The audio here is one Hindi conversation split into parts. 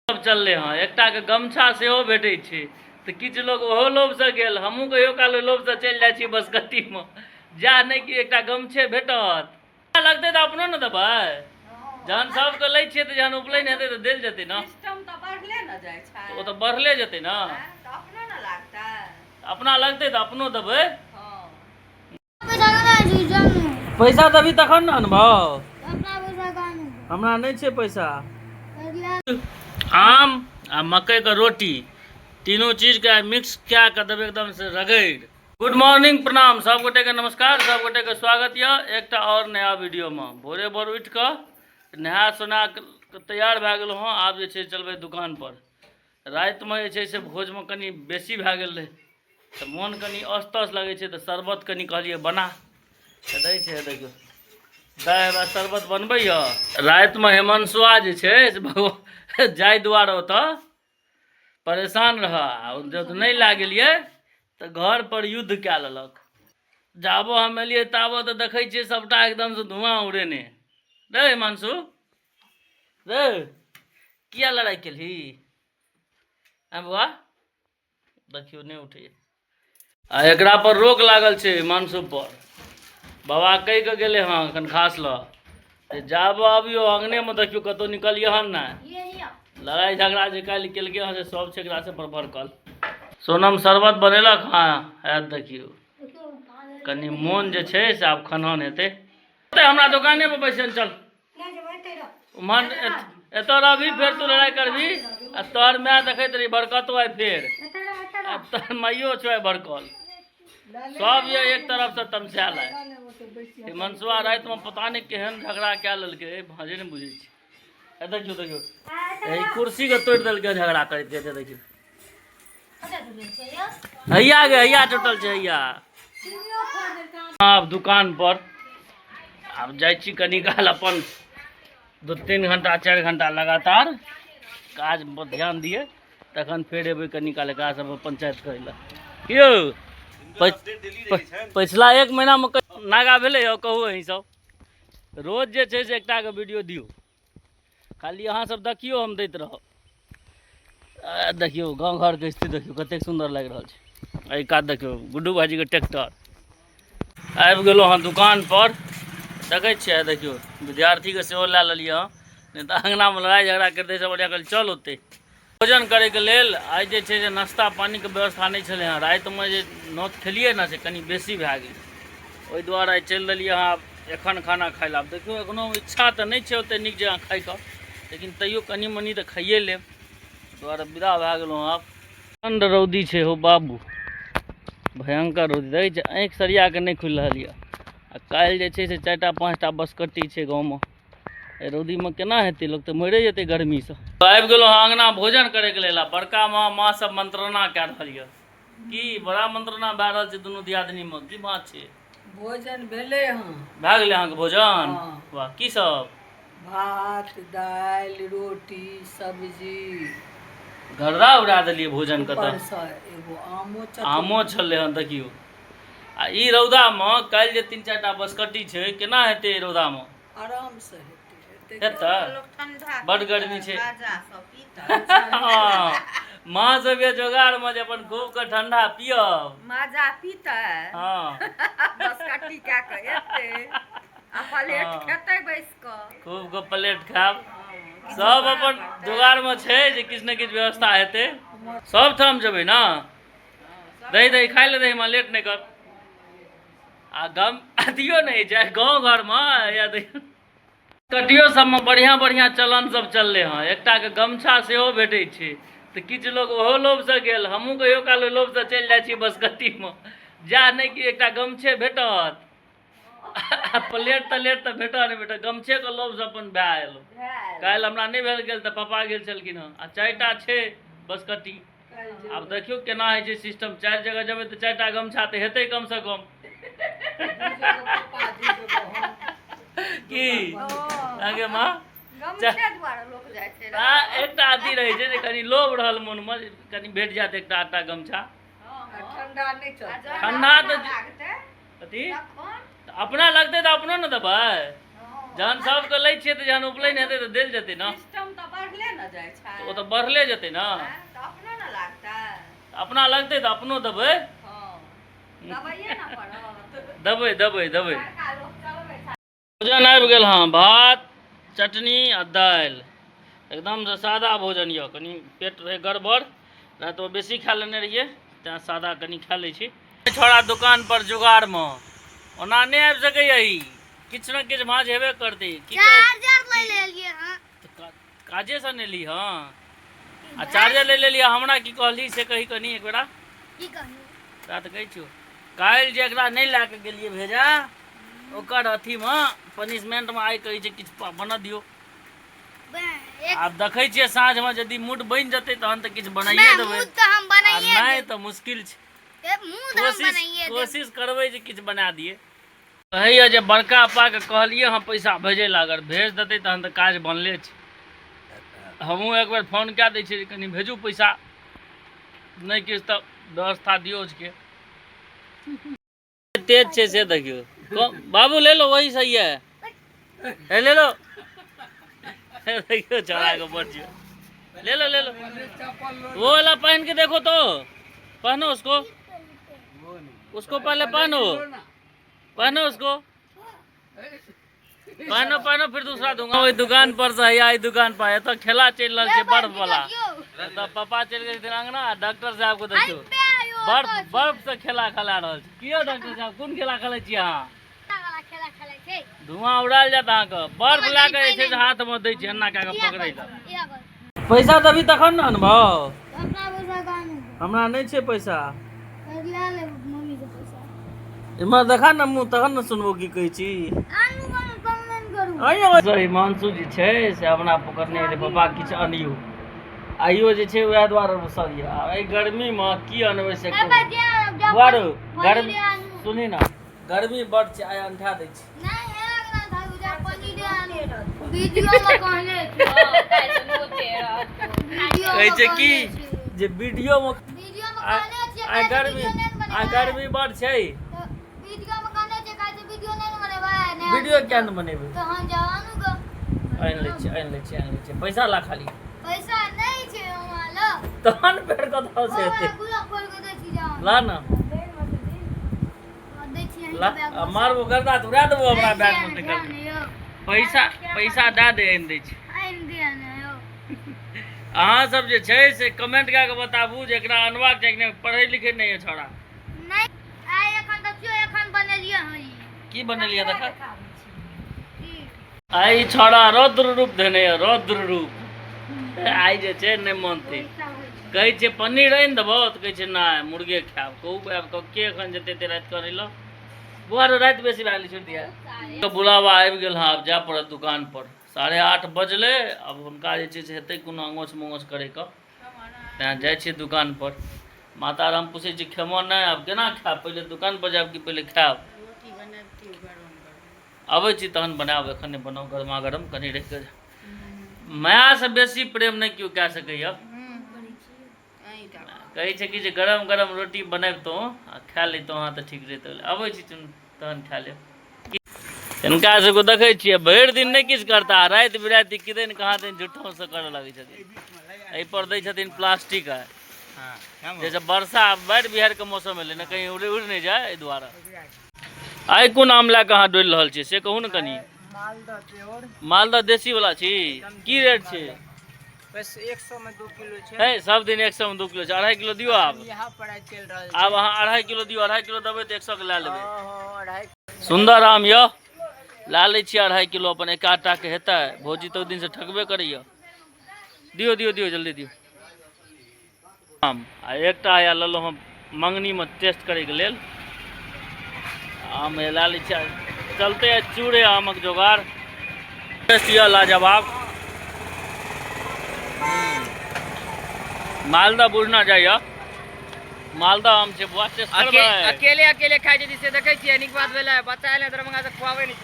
सब चलले हाँ एकटा के गमछा सेहो भेटै छै तऽ किछु लोग ओहो लोभ से गेल हमहूँ कहियो काल लोभ से चलि जाइ छी बसकट्टी में जा नहीं कि एकटा गमछे भेटत लगतै तऽ अपनो ने देबै जहन सबके लै छियै तऽ जहन उपलैन हेतै तऽ देल जेतै ने सिस्टम तऽ बढ़ले न जाइ छै ओ तऽ बढ़ले जेतै ने तऽ अपनो न लागतै अपना लगतै तऽ अपनो देबै हां पैसा देबही तखन ने अनबौ हमरा नहीं छै पैसा आम आ मकई का रोटी तीनों चीज के मिक्स क्या कर देबै एकदम से रगड़। गुड मॉर्निंग प्रणाम सब गोटे के नमस्कार सब गोटे के स्वागत है एक और नया वीडियो में। भोरे भोर उठ के नहा सोना तैयार भए गेल हँ आब जे छै चलबै दुकान पर। रात में जे छै से भोज में कनी बेसी भए गेल रहे तो मन कनी अस्तस लगे छै तो शरबत कनी कहलिए बना तो दै छै देखियो दाय हमरा शरबत बनबै रात में हेमंतुआ जे छै से जाय दुआरे ओतऽ परेशान रह जब नहीं ला गेलिए तो घर पर युद्ध क्या लेलक। जाबो हम एलिए ताबो तो देखे छिए सबटा एकदम से धुआं उड़ेने रे हिमांशु रे किया लड़ाई केलही बुआ देखियो नहीं उठे आ एकरा पर रोक लागल छै हिमांशु पर बाबा कह के गेले हाँ कन खास ल जाबो अबियो अंगने में देखियो कतौ निकलिए हन ना लड़ाई झगड़ा जे काल केलकै हँ से सब छै एकरा से पर भड़कल। सोनम शरबत बनेलक हाँ है देखियो कनी मोन जे छै से आब खनहन हेतै हमरा दुकाने पर बैसल चल उम्हर एत रहबी फेर तू लड़ाई करबी आ तोहर माय देखैत रही भड़कतो आइ फेर आ तोहर माइयो छो आइ भड़कल सब ये एक तरफ से तमसायल है। मनसुआ रात में पता नहीं केहन झगड़ा क्या ललके भाजे नहीं बुझे छी देखियो देखियो यही कुर्सी के तोड़ देलके झगड़ा करते थे देखियो हैया गे हैया टूटल छै हैया। अब दुकान पर अब जाइ छी कनी काल अपन 2-3 घंटा 4 घंटा लगातार काज पर ध्यान दिए तखन फेर एबै कनी काल एकरा सब पंचायत करे ला यौ पिछला 1 महीना में नागा भेले कहू अहीं सब रोज जे छै से एकटा के वीडियो दियो खाली अहाँ सब देखियो हम दैत रहब। देखियो गाँव घर के स्थिति देखियो कते सुंदर लग रहा है। एहि कात देखियो गुड्डू भाजी के ट्रैक्टर आबि गेलो हाँ दुकान पर देखे छिए देखियो विद्यार्थी के सेहो ला लिया हाँ नहीं तो अंगना में लड़ाई झगड़ा करते सब बढ़िया कल चल होते भोजन करे के लेल आज जे छै से नाश्ता पानी के व्यवस्था नहीं छले हाँ रात में जे नोत खेलिए ना से कनी बेसी भए गेल ओहि दुआरे आई चल दिलिए हाँ एखन खाना खाए ला। देखियो एखनो इच्छा तो नहीं छै ओते नीक जगह खाई के लेकिन तैयो कनी मनी तो खाइए लेब द्वारा विदा भए गेलहुँ। आब ठंड रौदी छै हो बाबू भयंकर रौदी देखै छै आँखि सरिया के नहीं खुलि रहल यऽ आ काल्हि जे छै से 4टा 5टा बसकट्टी छै गाँव में रौदी में केना हेतै लोग तो मरे जेतै गर्मी से। आबि गेलहुँ अंगना भोजन करे के लेल बड़का माँ सब मंत्रणा कए रहल यऽ की बड़ा मंत्रणा भए रहल छै दुनू दियादनी में की बात छै भोजन भेले हँ भए गेलै अहाँके भोजन वाह की सब भात दाल रोटी सब्जी गर्दा उड़ा दिलिए भोजन के ऊपर से एगो आमो छलै हन देखियो आ ई रौदा में काल्हि जे 3-4टा बसकट्टी छै केना हेतै रौदा में आराम से हेतै बड़ गर्मी छै माँ सब ये जोगाड़ में जे अपन खूब के ठंडा पियब माजा पीते हाँ बसकट्टी क्या के एते आ प्लेट खेते बैस के खूब के प्लेट खाब सब अपन जोगाड़ में छै जे किछ ने किछ व्यवस्था हेतै सब ठाम जेबै ना दही खाई ले दही में लेट नहीं कर आ गम अथियो नहीं जाए गाँव घर में या कटियो सब में बढ़िया बढ़िया चलन सब चलले हाँ एकटा के गमछा सेहो भेटै छै तो किछु लोग ओहो लोभ से गेल हमहूँ कहियो काल लोभ से चलि जाइ छी बसकट्टी में जा नहीं कि एकटा गमछे भेटत प्लेट तलेट तो भेटत नहीं भेटत गमछे के लोभ से अपन भए एलो काल्हि हमरा नहीं भेल गेल तो पापा गेल छलखिन हँ आ 4टा छै बसकट्टी आब देखियो केना होइ छै सिस्टम 4 जगह जेबै तो 4टा गमछा तो हेतै कम से कम की आगे माँ एकटा अथी रहे छै कनी लोभ रहल मन में कनी भेट जात एकटा आटा गमछा ठंडा तो अथी अपना लगते तो अपनो न देबै जहन सबके लै छियै तऽ जहन उपलैन हेतै तऽ देल जेतै ने, सिस्टम तऽ बढ़ले न जाइ छै। ओ तऽ बढ़ले जेतै ने। तऽ अपनो न लागतै। अपना लगतै तऽ अपनो देबै। हाँ दबाइए न पड़त। देबै देबै देबै। बड़का लोक चलबै छै। भोजन आबि गेल हँ, भात चटनी आ दालि, एकदम से सादा भोजन यऽ। कनि पेट रहै गड़बड़, रातिमे बेसी खा लेने रहियै तेँ सादा कनि खा लै छी। छोड़ा दुकान पर जुगाड़ में, ओना नहि आबि सकैया ई, किछु ने किछु भाँज हेबे करतै। की चार्जर ले लेलिए हां। काजे से नेली हँ आ चार्जर ले लेलियै। हमरा की कहली से कही कनी एक बेरा। की कहू तऽ कहै छियौ, काल्हि जे एकरा नहि लए कऽ गेलियै भेजा, ओकर अथीमे पनिशमेंटमे आइ कहै छै किछु बना दियौ। आब देखै छियै साँझमे यदि मूड बनि जेतै तहन तऽ किछु बनाइए देबै, मूड तऽ हम आ बनाइए नहि तऽ मुश्किल छै। मूड हम बनाइए देब। कोशिश करबै जे किछु बना दिए। कहैया जे बड़का पाके कहलियै हँ पैसा भेजै ला, अगर भेज देतै तहन तऽ काज बनले छै। हमहूँ एक बेर फोन कए दै छियै, कनि भेजू पैसा, नहीं किछु तऽ व्यवस्था दियौ के। तेज छै से देखियो। बाबू ले लो, वही सही है, ले लो। देखियो चढ़ा के बच्चे, ले लो ले लो। वो वाला पहन के देखो तो, पहनो उसको, उसको पहले पहनो, पहनो उसको, पहनो पहनो फिर दूसरा दूंगा। वही दुकान पर से है, दुकान पर है तो खेला चल रहा है बर्फ वाला। तो पापा चल गए अंगना, डॉक्टर साहब को देखियो बर्फ बर्फ से खेला खेला रहा है। किया डॉक्टर साहब कोन खेला खेले छी अहाँ? धुआं उड़ाल जात अहाँके। बर्फ लए के जे छै हाथ में दै छै, एना कए के पकड़ै लए। पैसा देबी तखन ने अनबौ। हमरा नहीं छै पैसा। इमहर देखा न मुँह, तखन न सुनबो की कहै छी। हिमांशु जी छै से हमरा पकड़ने रे पापा किछु अनियो, आइयो जे छै वएह दुआरे रुसल यऽ। एहि गर्मी में की अनबै से कहू। गर्मी सुनी ना, गर्मी बड़ छै, आइ अंठा दै छी। कहै छै की जे वीडियो में आइ गर्मी बड़ छै। वीडियो क्या न बनेबै? आनि लै छियै पैसा ला खाली। पैसा नहीं छै हमरा लग। तहन फेर कतऽ से एतै? ला न ला, मारबो गर्दा तऽ उड़ा देबो हमरा बैग में निकल। पैसा दए दे, आनि दै छी। अहाँ सब जे छै से कमेंट कए के बताबू जे एकरा अनबाक छै कि नहीं। पढ़ै लिखै नहीं है छोड़ा। नहीं आइ एखन देखियो, एखन बनेलिए हँ। की बनेलिए देखा? आई छोड़ा रौद्र रूप धने है, रौद्र रूप। आई जे छै नहीं मानते, कहै छै पनीर आनि देबो तऽ कहै छै नहीं मुर्गे खायब। कहू आब के एखन जेतै एते राति करै लए? बुआ रे राति बेसी भए गेलै, छोड़ि दिया। बुलावा आबि गेल हँ, आब जाय पड़त दुकान पर। 8:30 बजले, अब हुनका जे छै से हेतै कोनो अंगोछ मंगोछ करैके, तेँ जाइ छियै दुकान पर। माता राम पूछै छी खेमो नहीं, आब केना खायब? पहिले दुकान पर जायब कि पहिले खायब? अबै छी तहन बनायब, एखन नहीं बनाउ, गरमा गरम कनि रहि के। माया से बेसी प्रेम नहीं केओ कए सकैया। कहै छै कि जे गरम गरम रोटी बनैबतौ आ खा लेतौ अहाँ तऽ ठीक रहितौ। अबै छी तहन खा लेब। इनका सबको देखै छियै भरि दिन नहीं किछु करता, राति बिराति किदैन कहाँ दिन झूठों से करऽ लगै छथिन। एहि पर दै छथिन प्लास्टिक है, जैसे वर्षा बाढ़ि बिहार के मौसम एलै ने, कहीं उड़ि नहीं जाए एहि दुआरे। आइ कोन आम लए कऽ अहाँ डोलि रहल छियै से कहू ने कनी। मालदह देसी वाला छी, की रेट छै? बस 100 में 2 किलो छै। है सब दिन 100 में 2 किलो छै। 2.5 किलो दियो आब। यहाँ पढ़ाई चल रहल छै। आब अहाँ 2.5 किलो दियो, 2.5 किलो देबै तऽ 100 के लए लेबै। हां 2.5 सुंदर आम यऽ, ला लै छियै 2.5 किलो, अपन एक आध टा के हेतै। भौजी तो दिन से ठकबे करैया। दियो दियो दियो जल्दी दियो आम। आ एकटा या लेलहुँ हम मंगनी में टेस्ट करैके लेल। आम ला लै छियै, चलते चूड़े आमक जोगाड़। टेस्ट यऽ लाजवाब। मालदह बुझना चाहिए, मालदह आम छै बुआ, टेस्ट करबै। अकेले अकेले खाइ छै से देखै छियै, नीक बात भेलै। बच्चा एलै दरभंगा से खुआबै नहीं।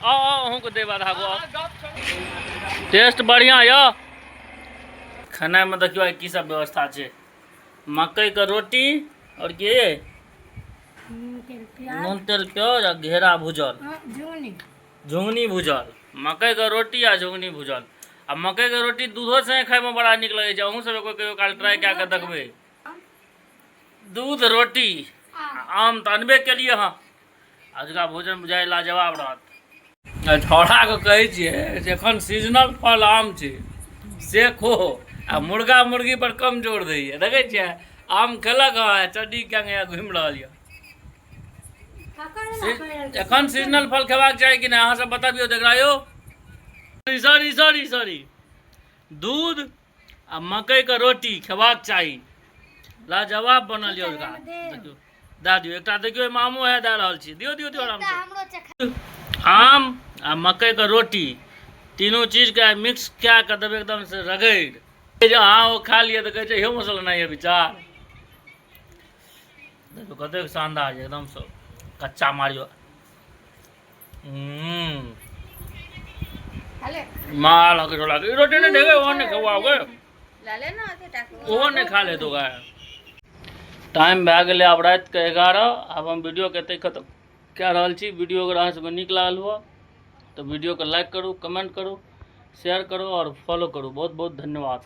आओ अहूँ को देब आधा गो। टेस्ट बढ़िया यऽ। खाना में देखियो आई की सब व्यवस्था छै। मकई के रोटी और की नून तेल प्याज आ घेरा भुजल। झुंगनी भूजल, मकई के रोटी आ झुंगनी भूजल। आ मकई के रोटी दूधो से खाए में बड़ा निक लगे छै। अहूँ सब कोई काल ट्राई कए के देखबै। दूध रोटी आम तऽ अनबे केलिए हाँ। अजुका भोजन बुझाइ लाजवाब रहत। छौड़ा के कहै छियै जे एखन सीजनल फल आम छै से खो, आ मुर्गा मुर्गी पर कम जोर दैए। देखै छियै आम खेलक हाँ, चड्डी क्या घुमि रहल यऽ। एखन सीजनल फल खेबाक चाही कि नहीं अहाँ सब बताबियो देखरा यौ। सॉरी दूध आ मकई के रोटी खेबाक चाही, लाजवाब बनल यऽ। देखियो दए दियौ एकटा, देखियो एहिमे आमो है दए रहल छी। दियौ आराम से। हमरो चखा आम आ मकई के रोटी तीनों चीज के मिक्स क्या के देबै एकदम से रगड़। अहाँ वो खा लिए तो कहै छै इहो मसला नहीं है विचार। देखो कते शानदार है एकदम से। कच्चा मारियो खाले माल हके छोड़ा के रोटी नहीं देगे वो नहीं खवाओगे, लाले ना अथी टाक वो नहीं खा ले तो गाय। टाइम भए गेलै आब रात के 11। आब हम वीडियो के एते खत्म कए रहल छी। वीडियो अगर अहाँ सबके नीक लागल हुआ तो वीडियो को लाइक करू, कमेंट करू, शेयर करू और फॉलो करू। बहुत बहुत धन्यवाद।